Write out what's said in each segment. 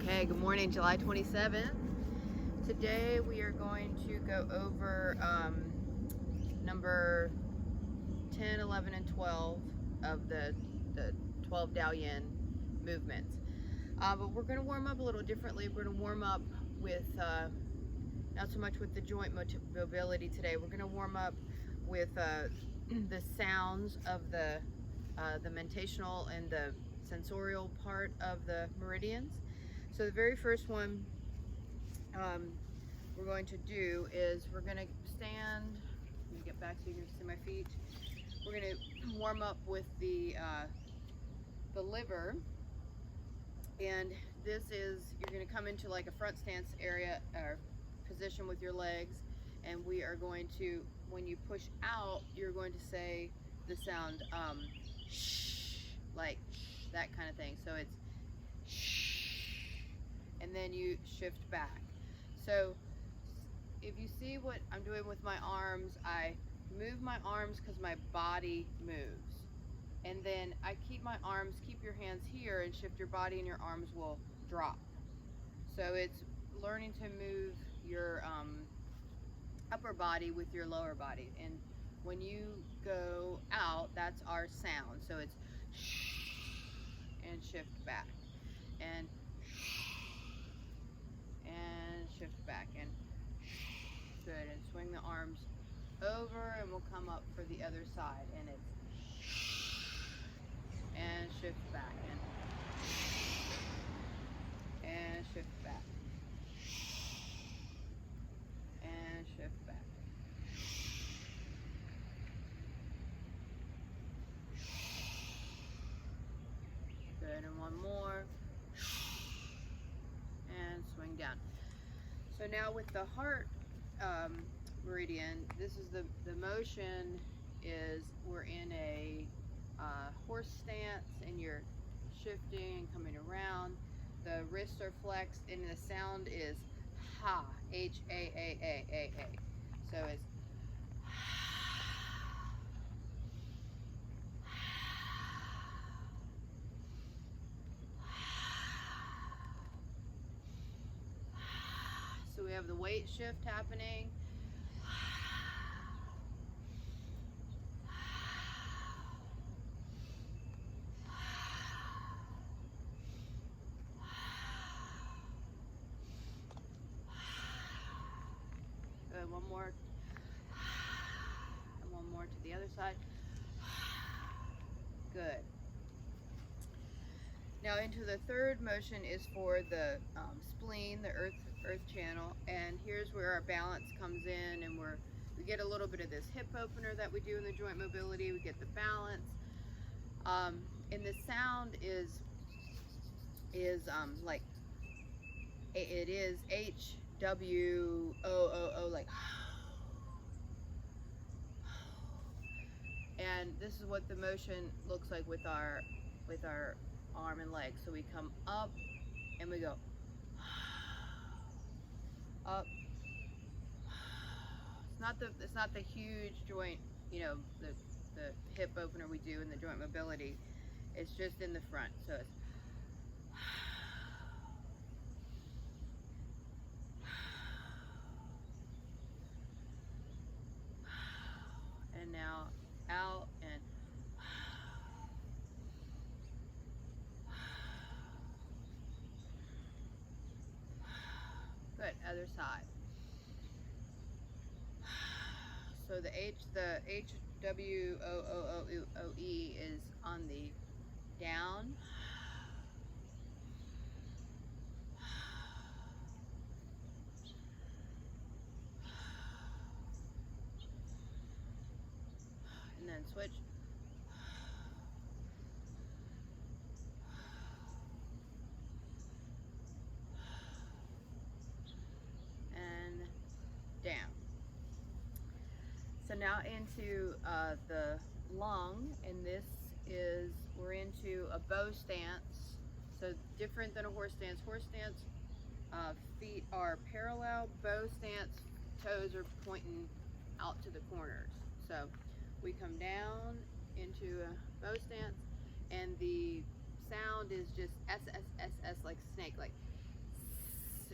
Okay, good morning, July 27th. Today we are going to go over number 10, 11, and 12 of the 12 Daoyin movements. But we're going to warm up a little differently. We're going to warm up with, not so much with the joint mobility today. We're going to warm up with the sounds of the mentational and the sensorial part of the meridians. So the very first one we're going to do is we're going to stand. Let me get back so you can see my feet. We're going to warm up with the liver, and this is, you're going to come into like a front stance area or position with your legs, and we are going to, when you push out, you're going to say the sound shh, like that kind of thing. So it's shh, and then you shift back. So if you see what I'm doing with my arms, I move my arms because my body moves. And then I keep my arms, keep your hands here and shift your body, and your arms will drop. So it's learning to move your upper body with your lower body. And when you go out, that's our sound. So it's shh and shift back. And shift back, and good, and swing the arms over, and we'll come up for the other side, and it's and shift back, and shift back, and shift back, good, and one more, and swing down. So now with the heart meridian, this is the motion is we're in a horse stance, and you're shifting and coming around. The wrists are flexed, and the sound is ha, H-A-A-A-A-A. So it's so we have the weight shift happening. Good, one more. And one more to the other side. Good. Now into the third motion is for the spleen, the earth channel, and here's where our balance comes in, and we get a little bit of this hip opener that we do in the joint mobility. We get the balance, and the sound is like it is H-W-O-O-O, like, and this is what the motion looks like with our arm and leg. So we come up and we go up. It's not the huge joint, you know, the hip opener we do in the joint mobility. It's just in the front. So it's and now out and good, other side. So the H-W-O-O-O-E is on the down. And then switch. And down. So now into the lung, and this is, we're into a bow stance. So different than a horse stance. Horse stance, feet are parallel. Bow stance, toes are pointing out to the corners. So we come down into a bow stance, and the sound is just S, S, S, S, like snake, like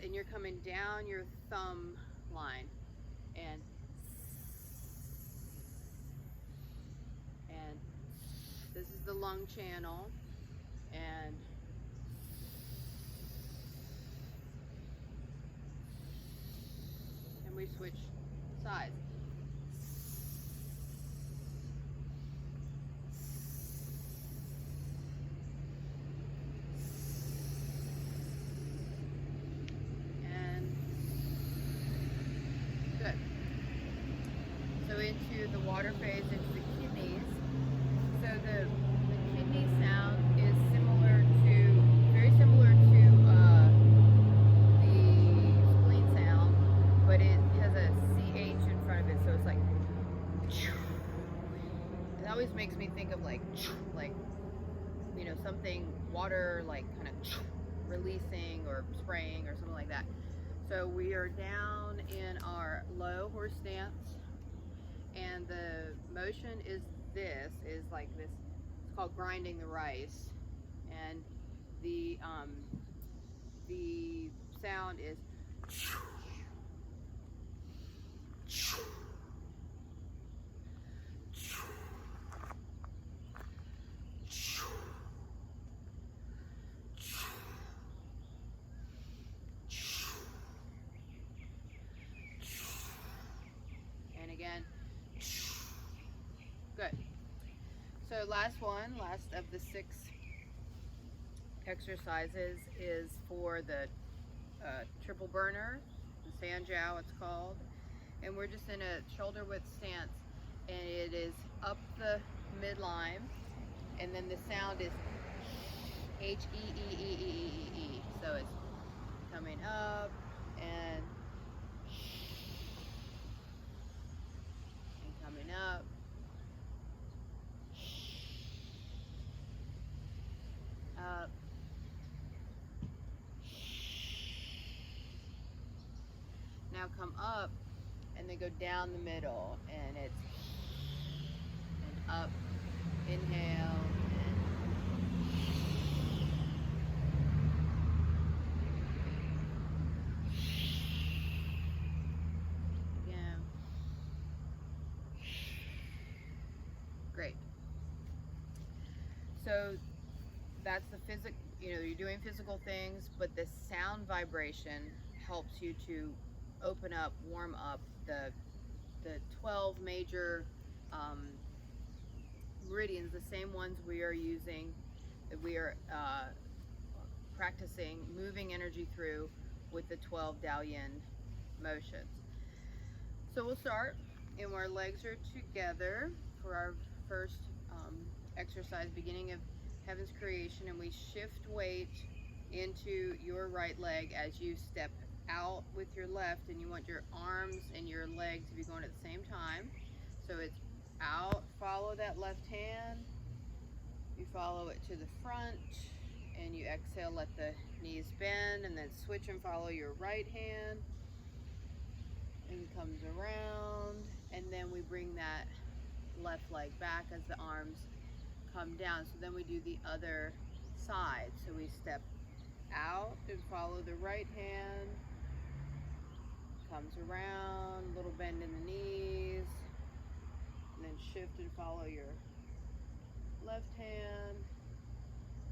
and you're coming down your thumb line, and this is the lung channel, and we switch sides. And good. So into the water phase, into the kidneys. So the kidney sound is very similar to the spleen sound, but it has a CH in front of it, so it's like, it always makes me think of like, you know, something, water, like kind of releasing or spraying or something like that. So we are down in our low horse stance, and the motion is like this. It's called grinding the rice, and the sound is and again. Good. So last of the 6 exercises is for the triple burner, the Sanjiao it's called, and we're just in a shoulder width stance, and it is up the midline, and then the sound is H-E-E-E-E-E-E-E. So it's coming up and coming up. Up. Now come up and then go down the middle, and it's and up, inhale, and again. Great. So that's the physical, you know, you're doing physical things, but the sound vibration helps you to open up, warm up the 12 major meridians, the same ones we are using, that we are practicing moving energy through with the 12 Daoyin motions. So we'll start, and our legs are together for our first exercise, beginning of Heaven's creation, and we shift weight into your right leg as you step out with your left, and you want your arms and your leg to be going at the same time. So it's out, follow that left hand, you follow it to the front, and you exhale, let the knees bend, and then switch and follow your right hand, and comes around, and then we bring that left leg back as the arms come down. So then we do the other side. So we step out and follow the right hand, comes around, little bend in the knees, and then shift and follow your left hand,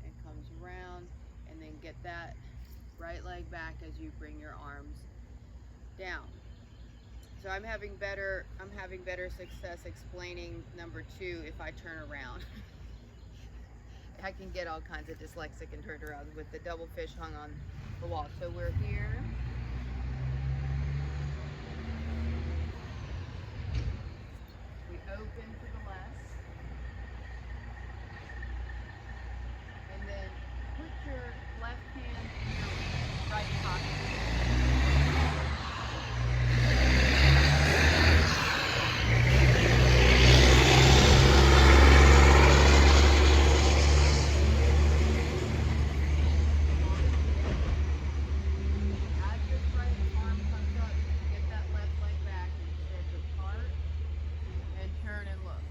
and comes around, and then get that right leg back as you bring your arms down. So I'm having better success explaining number 2 if I turn around. I can get all kinds of dyslexic and turned around with the double fish hung on the wall. So we're here. We open to the left. And then put your left hand in your right pocket. Get that left leg back and stretch apart and turn and look.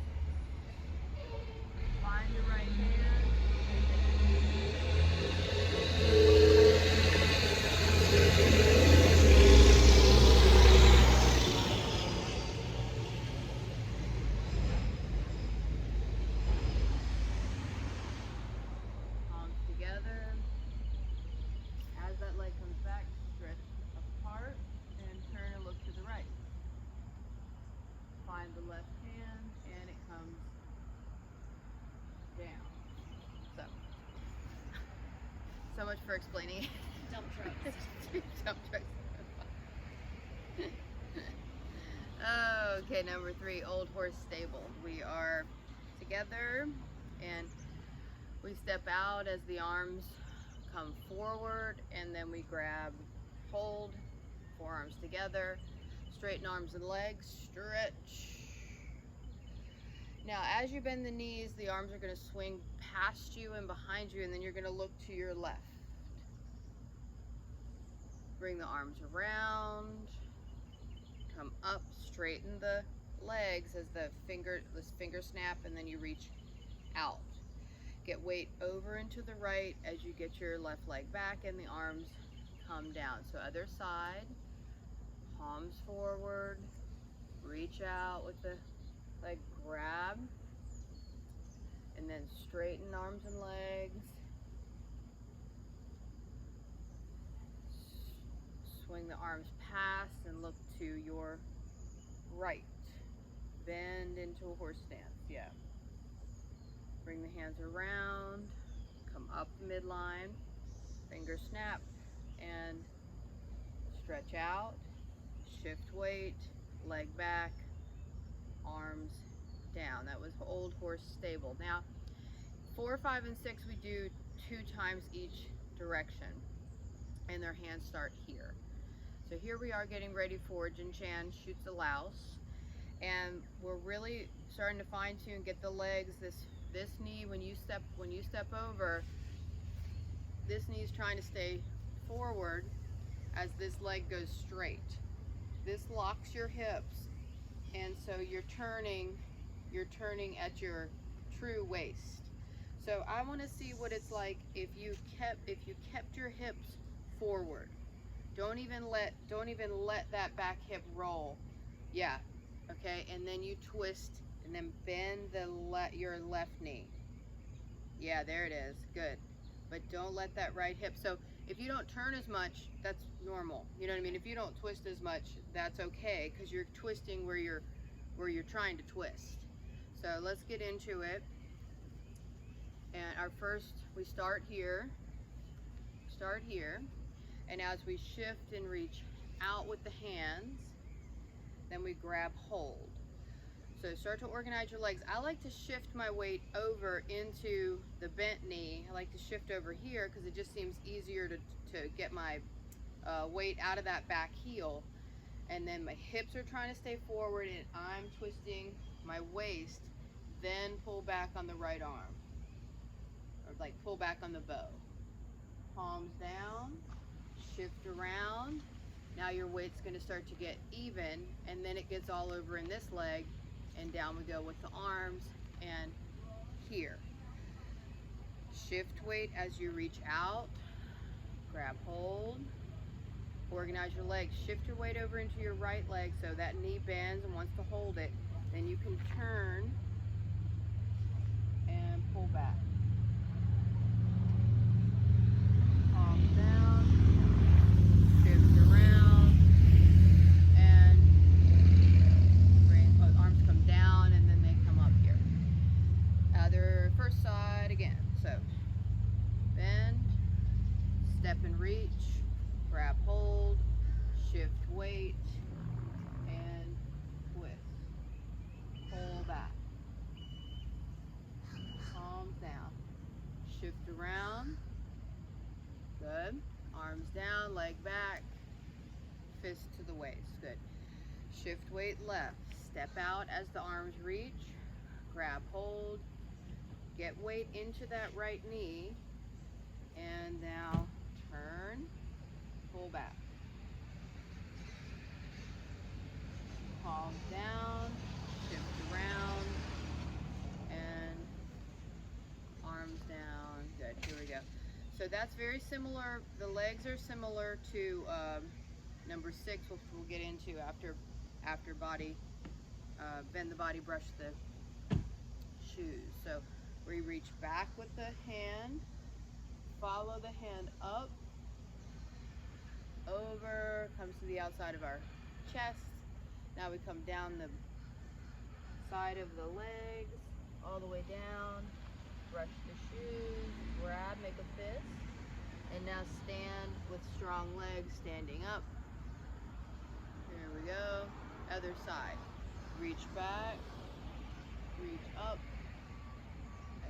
much for explaining. Dump trucks. Dump trucks. Okay, number 3, Old Horse Stable. We are together and we step out as the arms come forward, and then we grab, hold, forearms together, straighten arms and legs, stretch. Now as you bend the knees, the arms are going to swing past you and behind you, and then you're going to look to your left. Bring the arms around, come up, straighten the legs as this finger snap, and then you reach out. Get weight over into the right as you get your left leg back and the arms come down. So other side, palms forward, reach out with the leg grab, and then straighten arms and legs. Swing the arms past and look to your right. Bend into a horse stance, yeah. Bring the hands around, come up the midline, finger snap, and stretch out, shift weight, leg back, arms down. That was Old Horse Stable. Now, 4, 5, and 6 we do 2 times each direction, and their hands start here. So here we are getting ready for Jin Chan shoots a louse, and we're really starting to fine tune, get the legs, this knee, when you step over, this knee is trying to stay forward as this leg goes straight. This locks your hips, and so you're turning at your true waist. So I want to see what it's like if you kept your hips forward. Don't even let that back hip roll. Yeah. Okay, and then you twist and then bend your left knee. Yeah, there it is. Good. But don't let that right hip. So if you don't turn as much, that's normal. You know what I mean? If you don't twist as much, that's okay, because you're twisting where you're trying to twist. So let's get into it. And we start here, and as we shift and reach out with the hands, then we grab hold. So start to organize your legs. I like to shift my weight over into the bent knee. I like to shift over here because it just seems easier to get my weight out of that back heel. And then my hips are trying to stay forward, and I'm twisting my waist, then pull back on the right arm. Or like pull back on the bow. Palms down, shift around. Now your weight's going to start to get even, and then it gets all over in this leg, and down we go with the arms, and here. Shift weight as you reach out, grab hold, organize your legs, shift your weight over into your right leg so that knee bends and wants to hold it. Then you can turn and pull back. Palms down, shift around, and arms come down, and then they come up here. Other first side again. So bend, step and reach, grab hold, shift weight, and twist. Pull back. Palms down. Shift around. Good. Arms down, leg back, fist to the waist. Good. Shift weight left. Step out as the arms reach. Grab hold. Get weight into that right knee. And now turn. Pull back. Palms down. Shift around. And arms down. Good. Here we go. So that's very similar. The legs are similar to number 6, which we'll get into after body, bend the body, brush the shoes. So we reach back with the hand, follow the hand up, over, comes to the outside of our chest. Now we come down the side of the legs, all the way down, brush the shoes, grab, make a fist, And now stand with strong legs, standing up. Here we go. Other side. Reach back, reach up,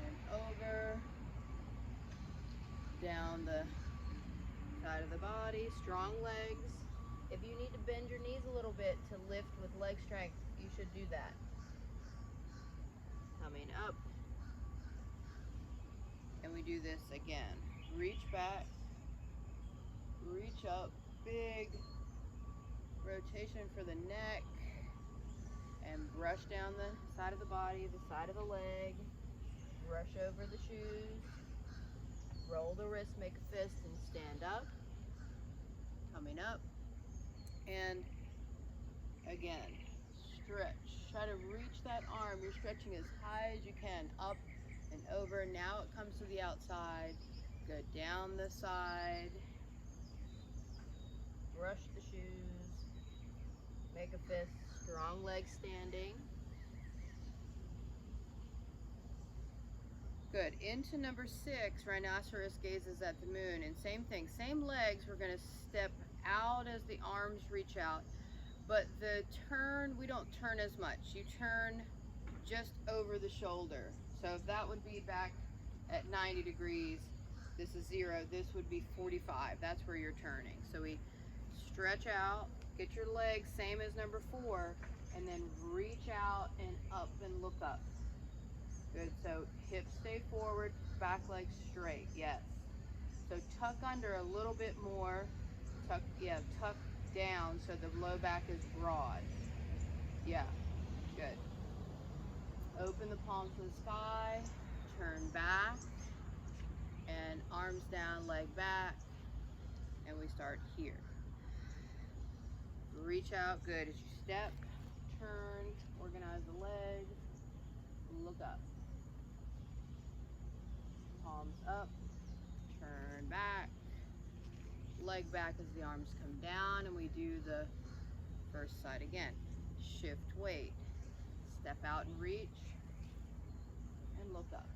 and over. Down the side of the body, strong legs. If you need to bend your knees a little bit to lift with leg strength, you should do that. Coming up. And we do this again. Reach back, reach up, big rotation for the neck, and brush down the side of the body, the side of the leg, brush over the shoes, roll the wrist, make a fist, and stand up. Coming up, and again, stretch. Try to reach that arm. You're stretching as high as you can, up and over. Now it comes to the outside. Go down the side, brush the shoes, make a fist, strong legs standing. Good. Into number 6, rhinoceros gazes at the moon. And same thing, same legs. We're going to step out as the arms reach out. But the turn, we don't turn as much. You turn just over the shoulder. So if that would be back at 90 degrees, this is 0, this would be 45. That's where you're turning. So we stretch out, get your legs, same as number 4, and then reach out and up and look up. Good, so hips stay forward, back leg straight, yes. So tuck under a little bit more, tuck down so the low back is broad. Yeah, good. Open the palms to the sky, turn back, and arms down, leg back, and we start here. Reach out, good. As you step, turn, organize the legs, look up. Palms up, turn back, leg back as the arms come down, and we do the first side again. Shift weight, step out and reach, and look up.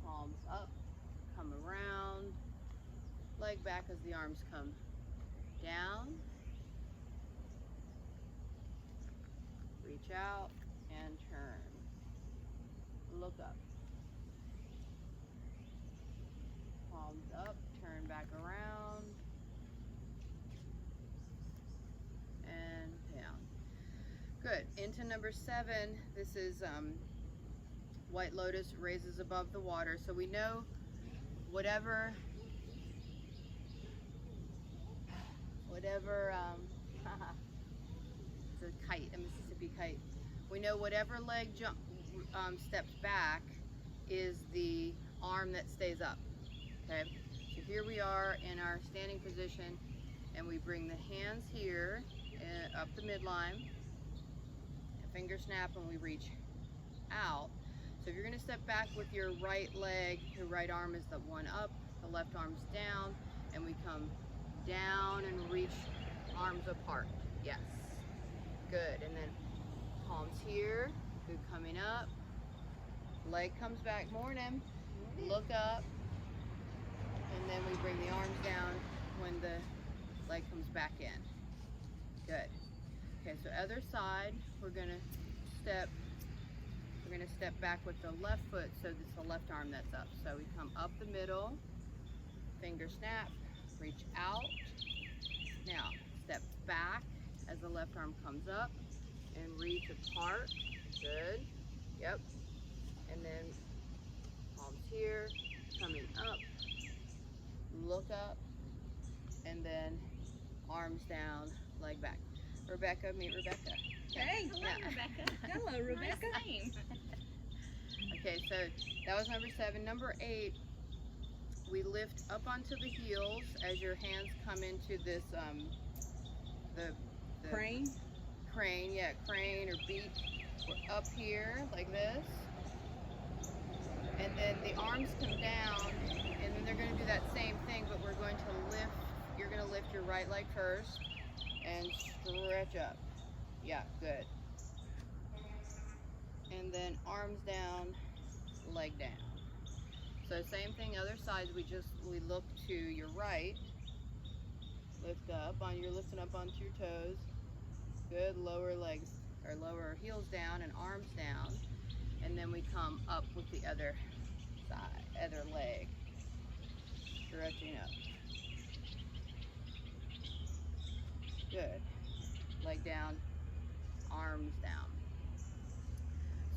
Palms up, come around, leg back as the arms come down, reach out and turn, look up. Palms up, turn back around, and down. Good. Into number 7, this is White Lotus, raises above the water. So we know whatever it's a kite, a Mississippi kite. We know whatever leg steps back is the arm that stays up. Okay, so here we are in our standing position, and we bring the hands here up the midline, a finger snap, and we reach out. So if you're going to step back with your right leg, your right arm is the one up, the left arm's down, and we come down and reach arms apart. Yes, good. And then palms here, good, coming up, leg comes back, morning, look up, and then we bring the arms down when the leg comes back in. Good. Okay, so other side, we're gonna step back with the left foot, so it's the left arm that's up. So we come up the middle, finger snap, reach out. Now, step back as the left arm comes up and reach apart. Good. Yep. And then palms here, coming up, look up, and then arms down, leg back. Rebecca, meet Rebecca. Hey, hello, Yeah. Rebecca. Hello, Rebecca. Nice name. Okay, so that was number 7. Number 8, we lift up onto the heels as your hands come into this, the Crane. crane, yeah, crane or beat. We're up here like this. And then the arms come down, and then they're going to do that same thing, but we're going to lift, you're going to lift your right leg first and stretch up. Yeah, good. And then arms down, leg down. So same thing, other sides, we look to your right, lift up, you're lifting up onto your toes. Good, lower legs, or lower heels down and arms down. And then we come up with the other side, other leg, stretching up. Good, leg down, arms down.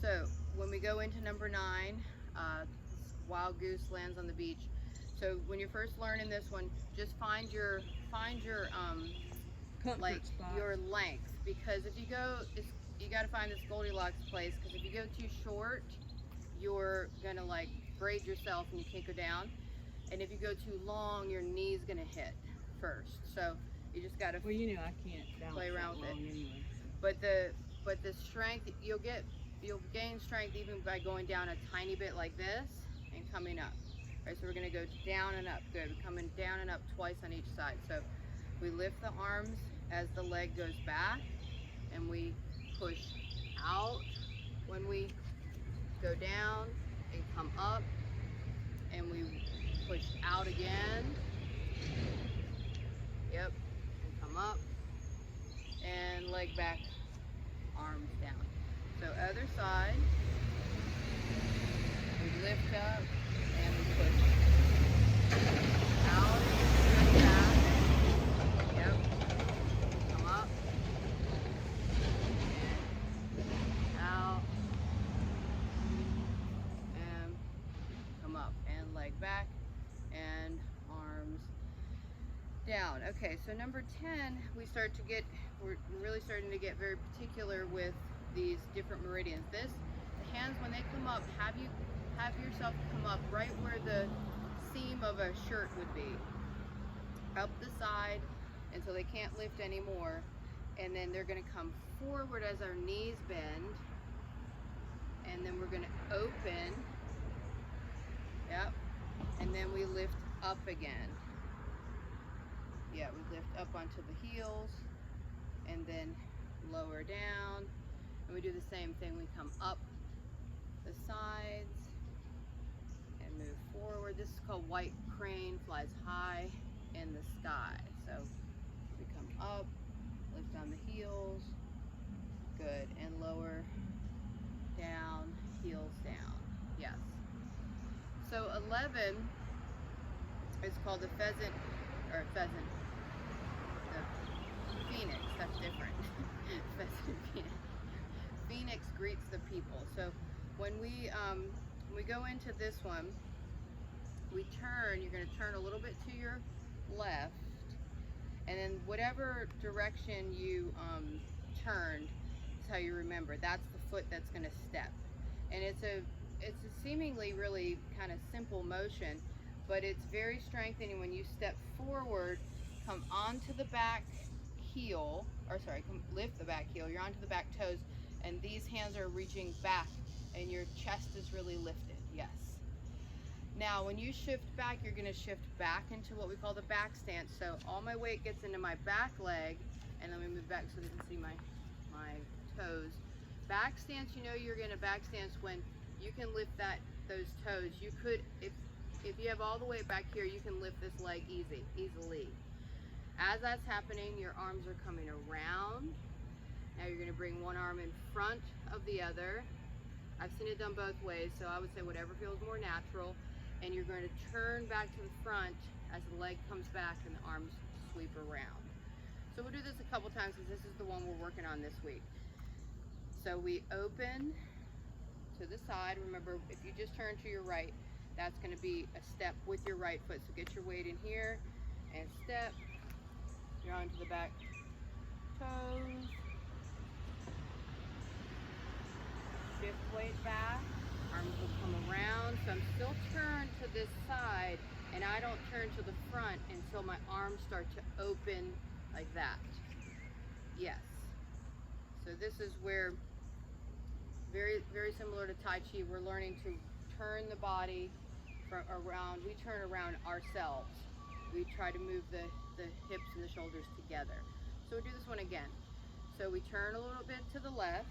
So when we go into number 9, wild goose lands on the beach. So when you're first learning this one, just find your Comfort like spot. your length, because if you go, you got to find this Goldilocks place, because if you go too short, you're gonna like braid yourself and you can't go down, and if you go too long, your knee's gonna hit first. So you just got to Well, you know I can't balance play around that with long it. anyway. But the strength you'll gain strength even by going down a tiny bit like this and coming up. All right, so we're gonna go down and up. Good. We're coming down and up twice on each side. So we lift the arms as the leg goes back, and we push out when we go down and come up, and we push out again. Yep, and come up, and leg back, arms down. So other side, we lift up and we push out and back. Yep, come up and out and come up, and leg back and arms down. Okay, so number 10, we're really starting to get very particular with these different meridians. The hands, when they come up, have yourself come up right where the seam of a shirt would be, up the side until they can't lift anymore, and then they're going to come forward as our knees bend, and then we're going to open, yep, and then we lift up again. Yeah, we lift up onto the heels and then lower down, and we do the same thing. We come up the sides and move forward. This is called white crane, flies high in the sky. So we come up, lift on the heels, good, and lower down, heels down. Yes. So 11 is called the pheasant, the phoenix. That's different. Pheasant, phoenix. Phoenix greets the people. So when we go into this one, we turn. You're going to turn a little bit to your left, and then whatever direction you turned is how you remember. That's the foot that's going to step, and it's a seemingly really kind of simple motion, but it's very strengthening when you step forward, come onto the back heel, lift the back heel, you're onto the back toes, and these hands are reaching back, and your chest is really lifted, yes. Now, when you shift back, you're gonna shift back into what we call the back stance, so all my weight gets into my back leg, and let me move back so you can see my toes. Back stance, you're gonna back stance when you can lift those toes. You could, if you have all the weight back here, you can lift this leg easily. As that's happening, your arms are coming around. Now you're gonna bring one arm in front of the other. I've seen it done both ways, so I would say whatever feels more natural. And you're going to turn back to the front as the leg comes back and the arms sweep around. So we'll do this a couple times because this is the one we're working on this week. So we open to the side. Remember, if you just turn to your right, that's going to be a step with your right foot. So get your weight in here and step. You're onto the back toes. Shift weight back. Arms will come around. So I'm still turned to this side, and I don't turn to the front until my arms start to open like that. Yes. So this is where, very, very similar to Tai Chi, we're learning to turn the body from around. We turn around ourselves. We try to move the hips and the shoulders together. So we'll do this one again. So we turn a little bit to the left.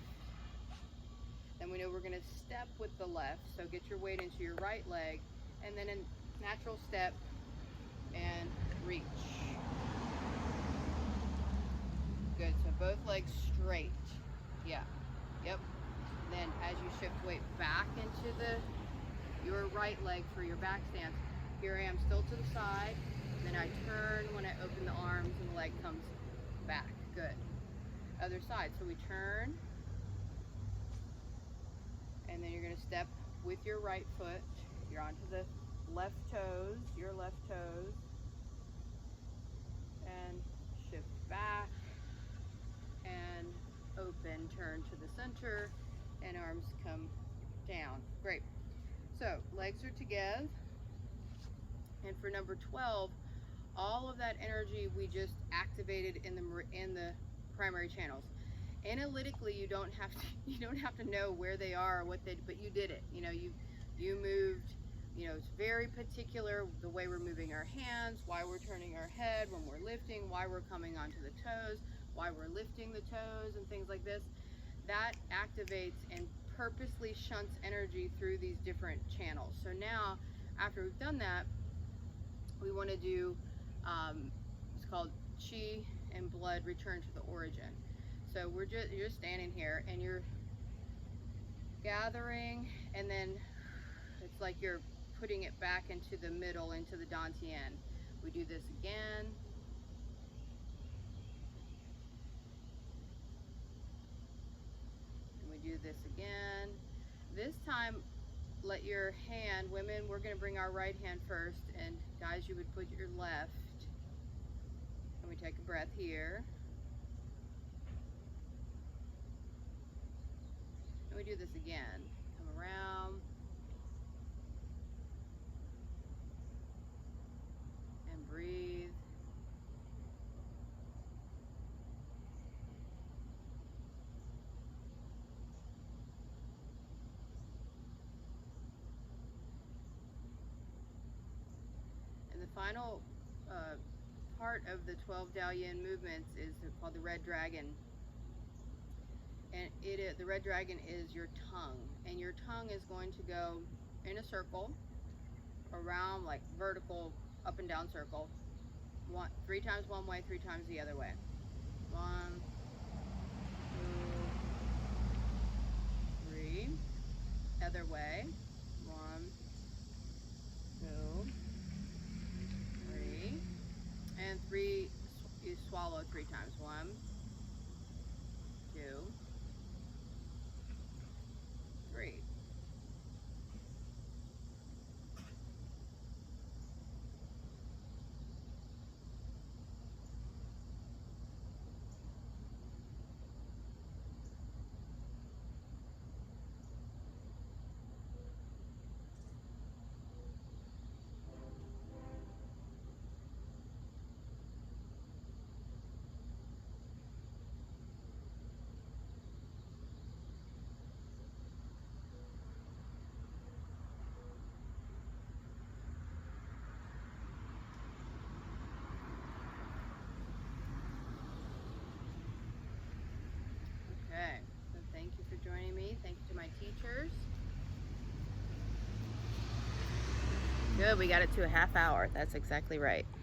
Then we know we're going to step with the left. So get your weight into your right leg and then a natural step and reach. Good, so both legs straight. Yeah, yep. Then as you shift weight back into your right leg for your back stance, here I am still to the side, then I turn when I open the arms and the leg comes back. Good. Other side, so we turn, and then you're gonna step with your right foot. You're onto the left toes, your left toes, and shift back, and open, turn to the center, and arms come down. Great. So legs are together, and for number 12, all of that energy we just activated in the primary channels. Analytically, you don't have to know where they are or what they, but you did it. You know, you moved. You know, it's very particular the way we're moving our hands, why we're turning our head when we're lifting, why we're coming onto the toes, why we're lifting the toes and things like this. That activates and purposely shunts energy through these different channels. So now, after we've done that, we want to do, it's called Chi and blood return to the origin. So you're just standing here and you're gathering, and then it's like you're putting it back into the middle, into the Dantian. We do this again. And we do this again. This time, let your hand, women, we're gonna bring our right hand first, and guys, you would put your left. And we take a breath here. And we do this again. Come around. And breathe. And the final part of the 12 Daoyin movements is called the red dragon. And the red dragon is your tongue. And your tongue is going to go in a circle around, like vertical, up and down circle. 3 times one way, 3 times the other way. 1, 2, 3. Other way. 1, 2, 3. And 3, you swallow 3 times. 1, 2, 3. Okay, so thank you for joining me. Thank you to my teachers. Good, we got it to a half hour. That's exactly right.